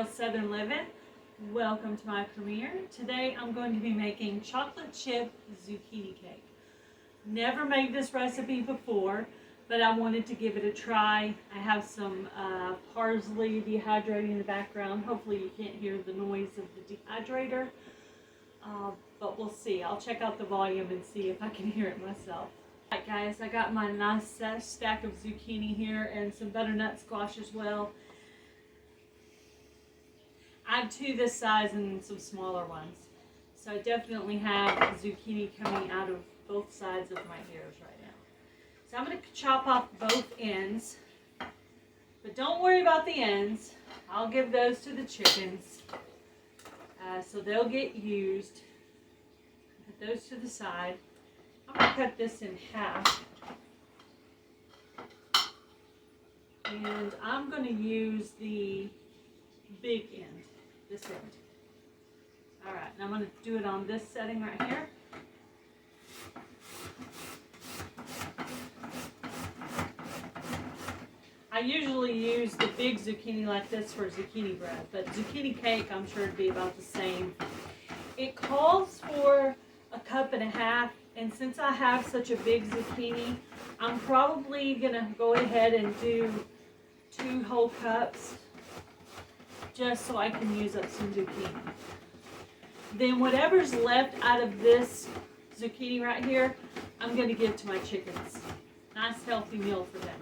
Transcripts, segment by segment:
Gail Southern Living. Welcome to my premiere. Today I'm going to be making chocolate chip zucchini cake. Never made this recipe before, but I wanted to give it a try. I have some parsley dehydrating in the background. Hopefully you can't hear the noise of the dehydrator, but we'll see. I'll check out the volume and see if I can hear it myself. Alright guys, I got my nice stack of zucchini here and some butternut squash as well. I have two this size and some smaller ones. So I definitely have zucchini coming out of both sides of my ears right now. So I'm going to chop off both ends. But don't worry about the ends. I'll give those to the chickens. So they'll get used. Put those to the side. I'm going to cut this in half. And I'm going to use the big end, this end. Alright, and I'm going to do it on this setting right here. I usually use the big zucchini like this for zucchini bread, but zucchini cake I'm sure it'd be about the same. It calls for 1.5 cups, and since I have such a big zucchini, I'm probably going to go ahead and do 2 whole cups just so I can use up some zucchini. Then whatever's left out of this zucchini right here, I'm going to give to my chickens. Nice healthy meal for them.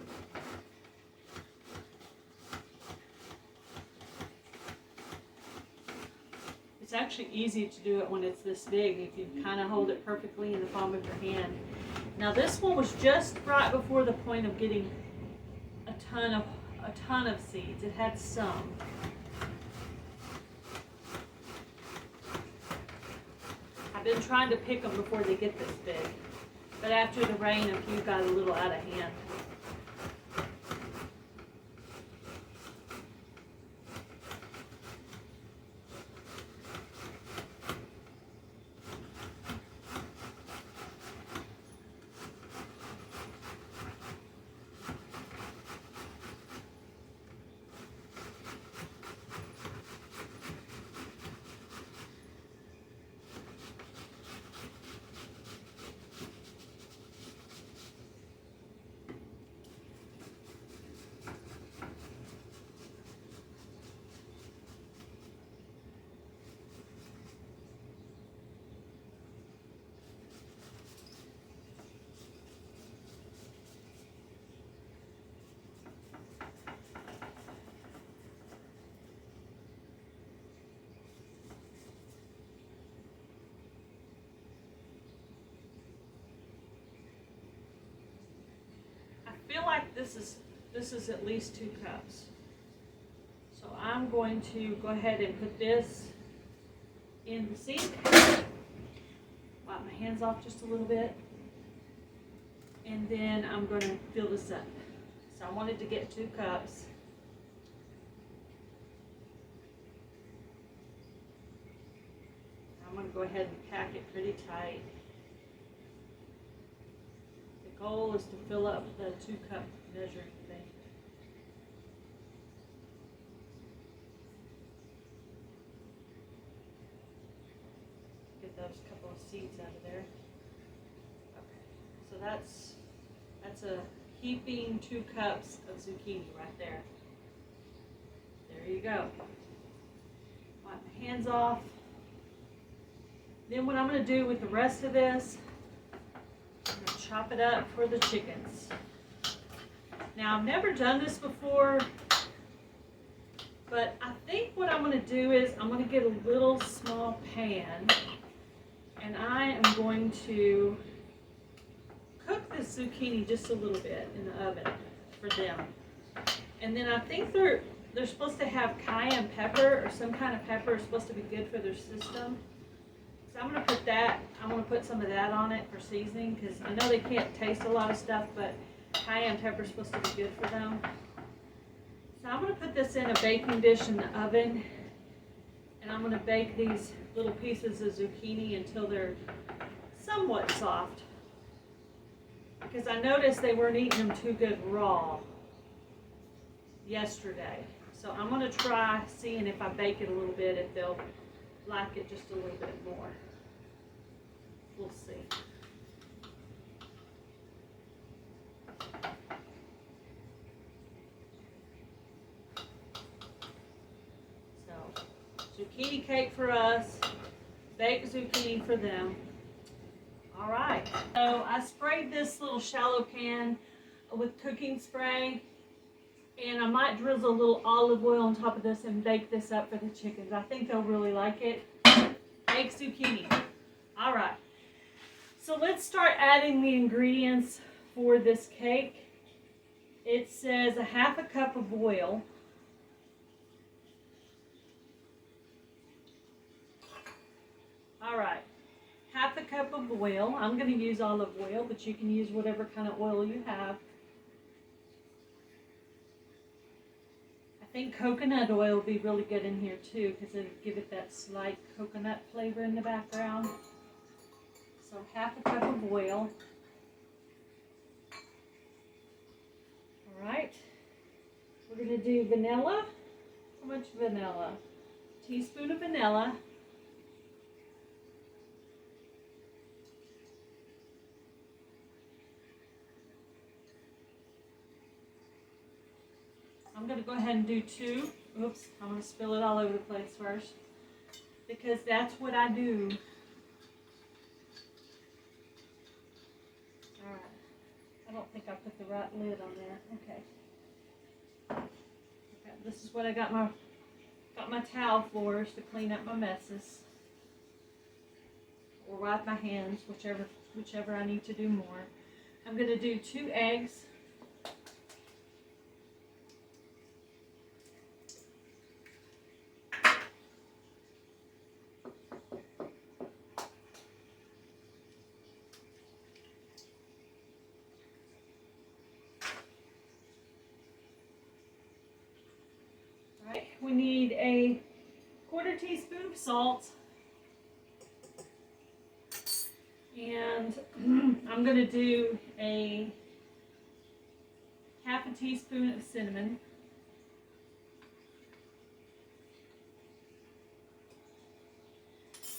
It's actually easy to do it when it's this big if you kind of hold it perfectly in the palm of your hand. Now this one was just right before the point of getting a ton of seeds. It had some. I've been trying to pick them before they get this big, but after the rain, a few got a little out of hand. I feel like this is at least 2 cups. So I'm going to go ahead and put this in the sink. Wipe my hands off just a little bit. And then I'm going to fill this up. So I wanted to get 2 cups. I'm going to go ahead and pack it pretty tight. The goal is to fill up the 2-cup measuring thing. Get those couple of seeds out of there. Okay, so that's a heaping 2 cups of zucchini right there. There you go. Wipe my hands off. Then what I'm going to do with the rest of this, I'm going to chop it up for the chickens. Now, I've never done this before, but I think what I'm going to do is I'm going to get a little small pan, and I am going to cook this zucchini just a little bit in the oven for them. And then I think they're supposed to have cayenne pepper or some kind of pepper is supposed to be good for their system. So I'm going to put that, I'm going to put some of that on it for seasoning because I know they can't taste a lot of stuff, but cayenne pepper is supposed to be good for them. So I'm going to put this in a baking dish in the oven, and I'm going to bake these little pieces of zucchini until they're somewhat soft. Because I noticed they weren't eating them too good raw yesterday. So I'm going to try seeing if I bake it a little bit, if they'll like it just a little bit more. We'll see. So, zucchini cake for us, baked zucchini for them. All right, so I sprayed this little shallow pan with cooking spray, and I might drizzle a little olive oil on top of this and bake this up for the chickens. I think they'll really like it. Baked zucchini. All right, so let's start adding the ingredients for this cake. It says a half a cup of oil. All right. Half a cup of oil. I'm going to use olive oil, but you can use whatever kind of oil you have. I think coconut oil will be really good in here too, because it'll give it that slight coconut flavor in the background. So half a cup of oil. All right. We're going to do vanilla. How much vanilla? A teaspoon of vanilla. I'm going to go ahead and do 2. Oops, I'm going to spill it all over the place first, because that's what I do. All right. I don't think I put the right lid on there. Okay. This is what I got my towel floors to clean up my messes, or wipe my hands, whichever I need to do more. I'm going to do 2 eggs. We need a 1/4 teaspoon of salt, and I'm going to do a half a teaspoon of cinnamon.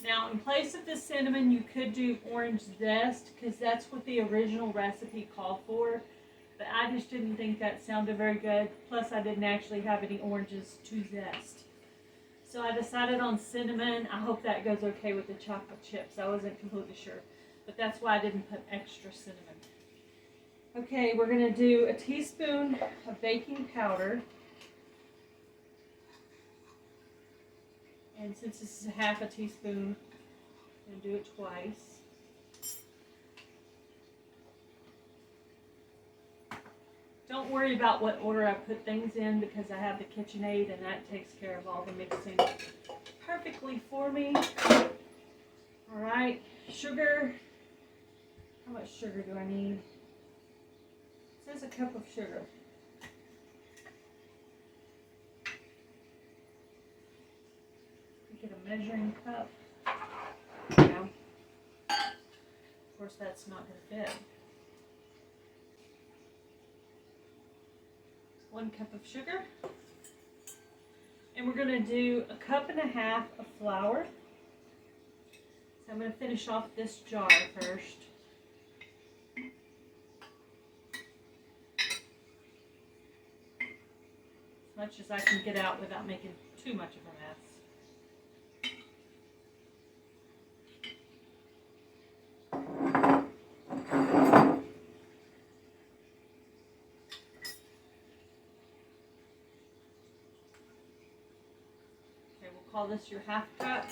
Now, in place of the cinnamon, you could do orange zest, because that's what the original recipe called for. But I just didn't think that sounded very good. Plus, I didn't actually have any oranges to zest. So I decided on cinnamon. I hope that goes okay with the chocolate chips. I wasn't completely sure. But that's why I didn't put extra cinnamon. Okay, we're going to do a teaspoon of baking powder. And since this is a half a teaspoon, I'm going to do it twice. Don't worry about what order I put things in, because I have the KitchenAid and that takes care of all the mixing perfectly for me. All right, sugar. How much sugar do I need? It says a cup of sugar. Get a measuring cup. Yeah. Of course, that's not going to fit. 1 cup of sugar, and we're going to do a 1.5 cups of flour. So I'm going to finish off this jar first. As much as I can get out without making too much of a mess. Call this your 1/2 cup.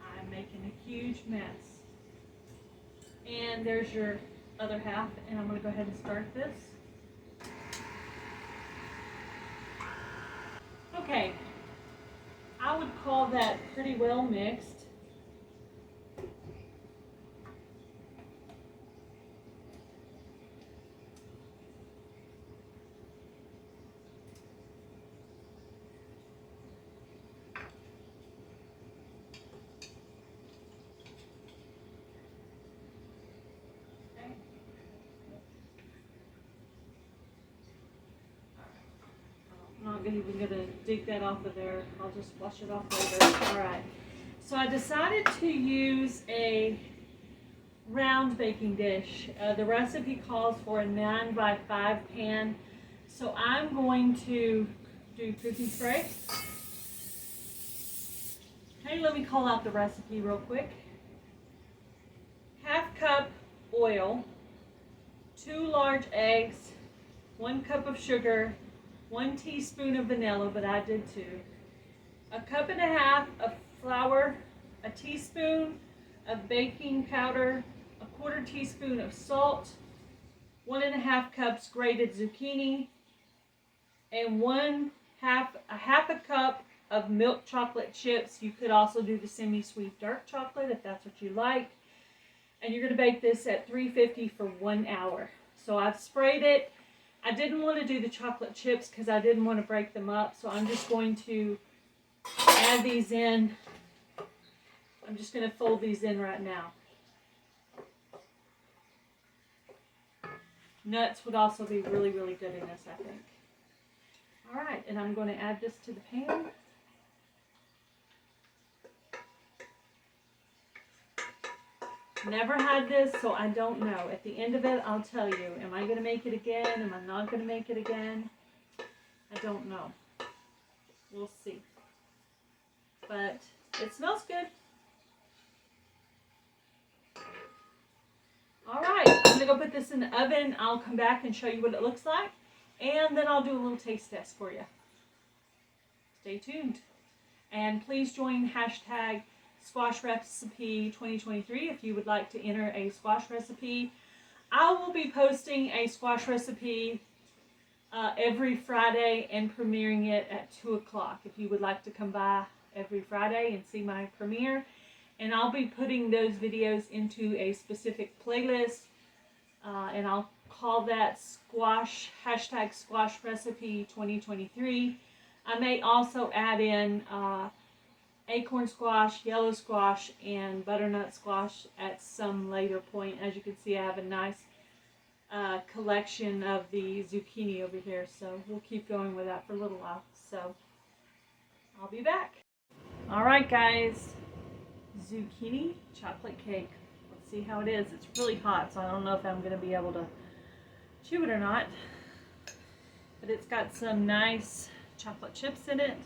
I'm making a huge mess. And there's your other half, and I'm going to go ahead and start this. Okay, I would call that pretty well mixed. even going to dig that off of there. I'll just wash it off later. All right. So I decided to use a round baking dish. The recipe calls for a 9x5 pan. So I'm going to do cooking spray. Okay, let me call out the recipe real quick. 1/2 cup oil, 2 large eggs, 1 cup of sugar, 1 teaspoon of vanilla, but I did 2. 1.5 cups of flour, a teaspoon of baking powder, 1/4 teaspoon of salt, 1.5 cups grated zucchini, and half a cup of milk chocolate chips. You could also do the semi-sweet dark chocolate if that's what you like. And you're going to bake this at 350 for 1 hour. So I've sprayed it. I didn't want to do the chocolate chips because I didn't want to break them up. So I'm just going to add these in. I'm just going to fold these in right now. Nuts would also be really, really good in this, I think. All right, and I'm going to add this to the pan. Never had this, so I don't know. At the end of it, I'll tell you. Am I going to make it again? Am I not going to make it again? I don't know. We'll see. But it smells good. All right, I'm going to go put this in the oven. I'll come back and show you what it looks like. And then I'll do a little taste test for you. Stay tuned. And please join hashtag Squash Recipe 2023 if you would like to enter a squash recipe. I will be posting a squash recipe every Friday and premiering it at 2 o'clock if you would like to come by every Friday and see my premiere. And I'll be putting those videos into a specific playlist, and I'll call that hashtag Squash Recipe 2023. I may also add in acorn squash, yellow squash, and butternut squash at some later point. As you can see, I have a nice collection of the zucchini over here, so we'll keep going with that for a little while. So I'll be back. All right, guys, zucchini chocolate cake. Let's see how it is. It's really hot, so I don't know if I'm going to be able to chew it or not, but it's got some nice chocolate chips in it.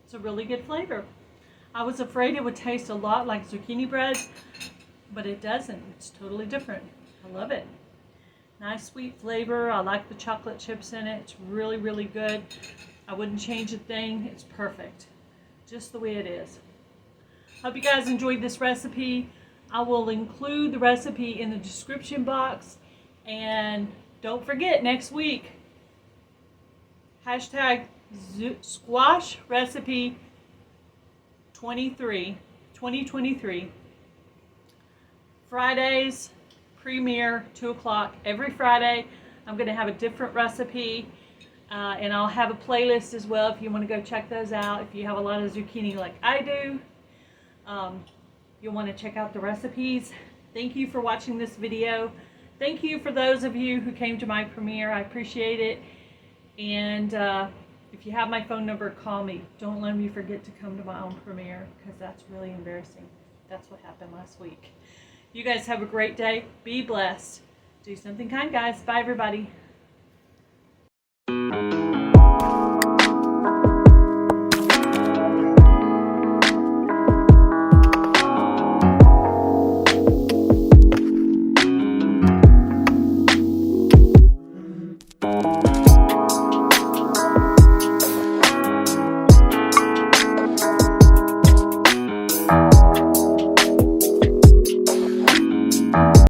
It's a really good flavor. I was afraid it would taste a lot like zucchini bread, but it doesn't. It's totally different. I love it. Nice sweet flavor. I like the chocolate chips in it. It's really, really good. I wouldn't change a thing. It's perfect. Just the way it is. Hope you guys enjoyed this recipe. I will include the recipe in the description box. And don't forget, next week, hashtag Squash Recipe 2023. Fridays, premiere, 2 o'clock. Every Friday, I'm going to have a different recipe. And I'll have a playlist as well if you want to go check those out. If you have a lot of zucchini like I do, you'll want to check out the recipes. Thank you for watching this video. Thank you for those of you who came to my premiere. I appreciate it. And if you have my phone number, call me. Don't let me forget to come to my own premiere, because that's really embarrassing. That's what happened last week. You guys have a great day. Be blessed. Do something kind, guys. Bye, everybody.